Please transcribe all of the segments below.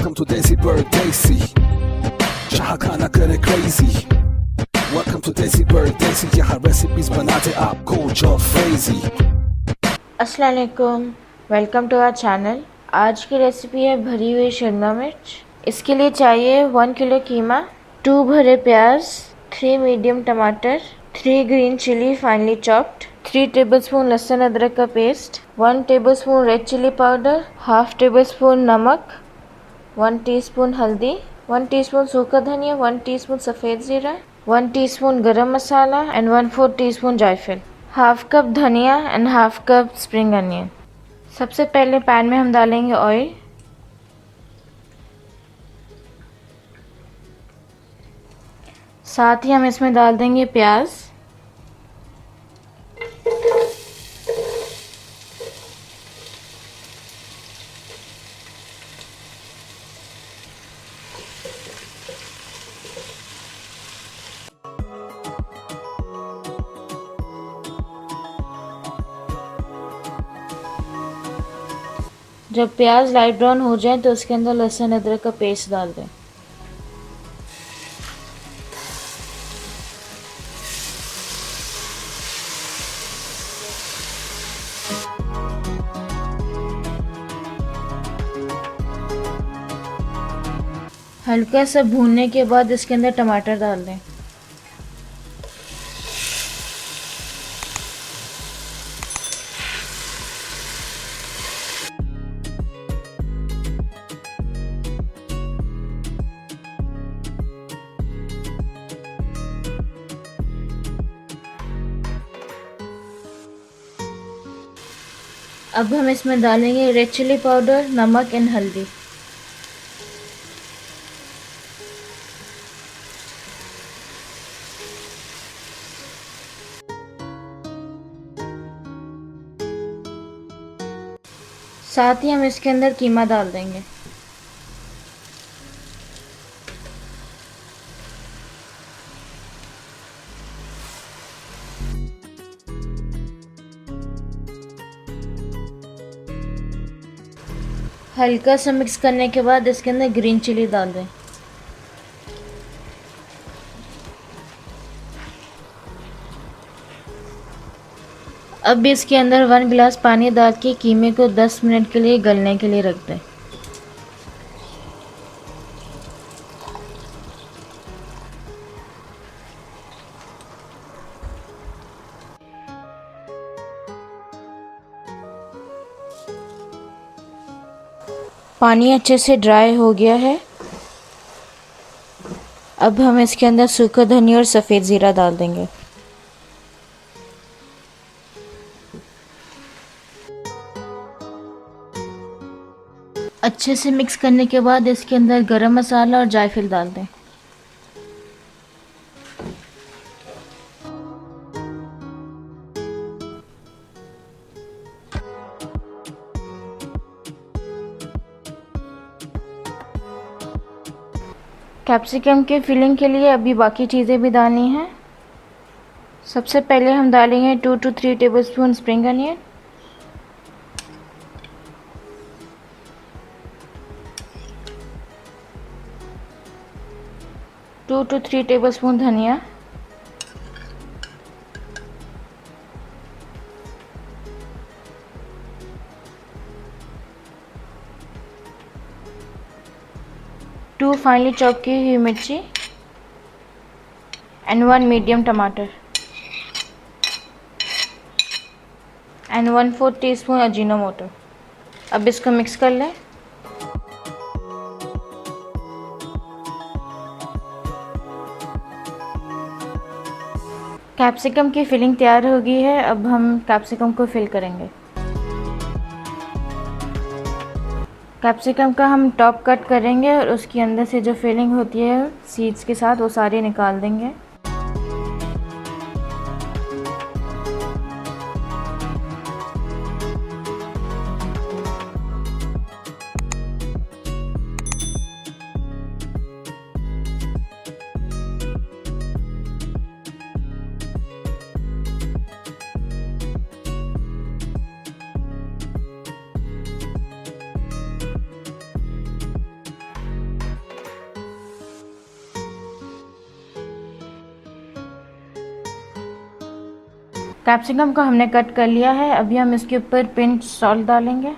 Welcome to Desi Pardesi. जहाँ खाना करे crazy. Welcome to Desi Pardesi. यहाँ recipes बनाते आपको जो crazy. अस्सलाम वालेकुम, वेलकम टू आवर चैनल। आज की रेसिपी है भरी हुई शिमला मिर्च। इसके लिए चाहिए 1 किलो कीमा, 2 भरे प्याज, 3 मीडियम टमाटर, 3 green chilli finely chopped, 3 tablespoon लहसुन अदरक का paste, 1 tablespoon red chilli powder, half tablespoon नमक, 1 टीस्पून हल्दी, 1 टीस्पून सूखा धनिया, 1 टीस्पून सफ़ेद ज़ीरा, 1 टीस्पून गरम मसाला एंड 1/4 टीस्पून जायफल, हाफ कप धनिया and half cup spring onion. सबसे पहले पैन में हम डालेंगे ऑयल। साथ ही हम इसमें डाल देंगे प्याज, जब प्याज लाइट ब्राउन हो जाए तो उसके अंदर लहसुन अदरक का पेस्ट डाल दें। हल्का सा भूनने के बाद इसके अंदर टमाटर डाल दें। अब हम इसमें डालेंगे रेड चिली पाउडर, नमक एंड हल्दी। साथ ही हम इसके अंदर कीमा डाल देंगे। हल्का सा मिक्स करने के बाद इसके अंदर ग्रीन चिली डाल दें। अब इसके अंदर 1 गिलास पानी डाल के कीमे को 10 मिनट के लिए गलने के लिए रख दें। पानी अच्छे से ड्राई हो गया है। अब हम इसके अंदर सूखा धनिया और सफ़ेद ज़ीरा डाल देंगे। अच्छे से मिक्स करने के बाद इसके अंदर गरम मसाला और जायफल डाल दें। कैप्सिकम के फिलिंग के लिए अभी बाकी चीज़ें भी डालनी हैं। सबसे पहले हम डालेंगे 2 to 3 tablespoon spring onion, two to 3 tablespoon धनिया, 2 फाइनली चॉप की हुई मिर्ची एंड 1 मीडियम टमाटर एंड 1/4 टीस्पून अजीनोमोटो। अब इसको मिक्स कर लें। कैप्सिकम की फिलिंग तैयार हो गई है। अब हम कैप्सिकम को फिल करेंगे। कैप्सिकम का हम टॉप कट करेंगे और उसके अंदर से जो फिलिंग होती है सीड्स के साथ वो सारी निकाल देंगे। कैप्सिकम को हमने कट कर लिया है। अभी हम इसके ऊपर पिंच सॉल्ट डालेंगे।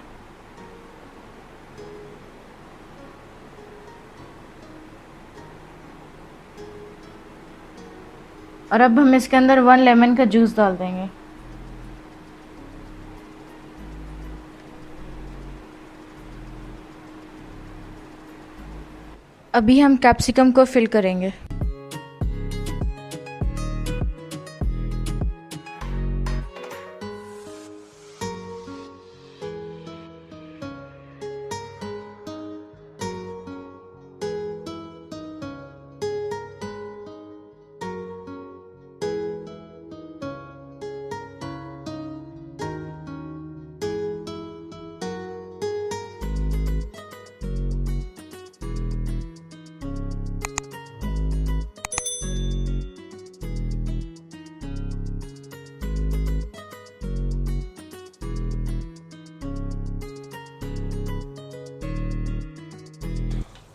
और अब हम इसके अंदर 1 लेमन का जूस डाल देंगे। अभी हम कैप्सिकम को फिल करेंगे।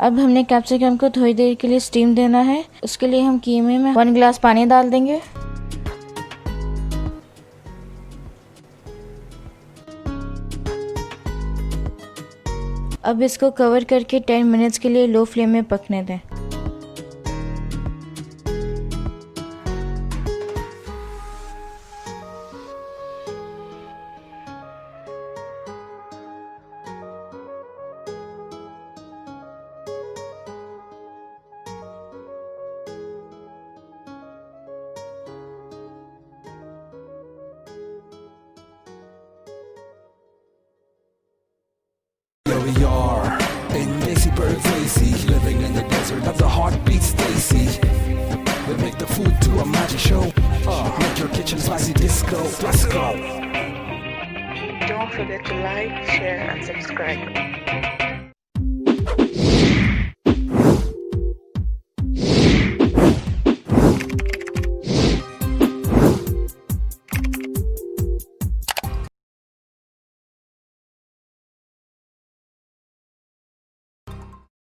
अब हमने कैप्सिकम को थोड़ी देर के लिए स्टीम देना है। उसके लिए हम कीमे में 1 गिलास पानी डाल देंगे। अब इसको कवर करके 10 मिनट्स के लिए लो फ्लेम में पकने दें। Here we are in Desi Pardesi, living in the desert of the heartbeats Desi. We make the food to a magic show. Make your kitchen spicy disco. Let's go. Don't forget to like, share and subscribe.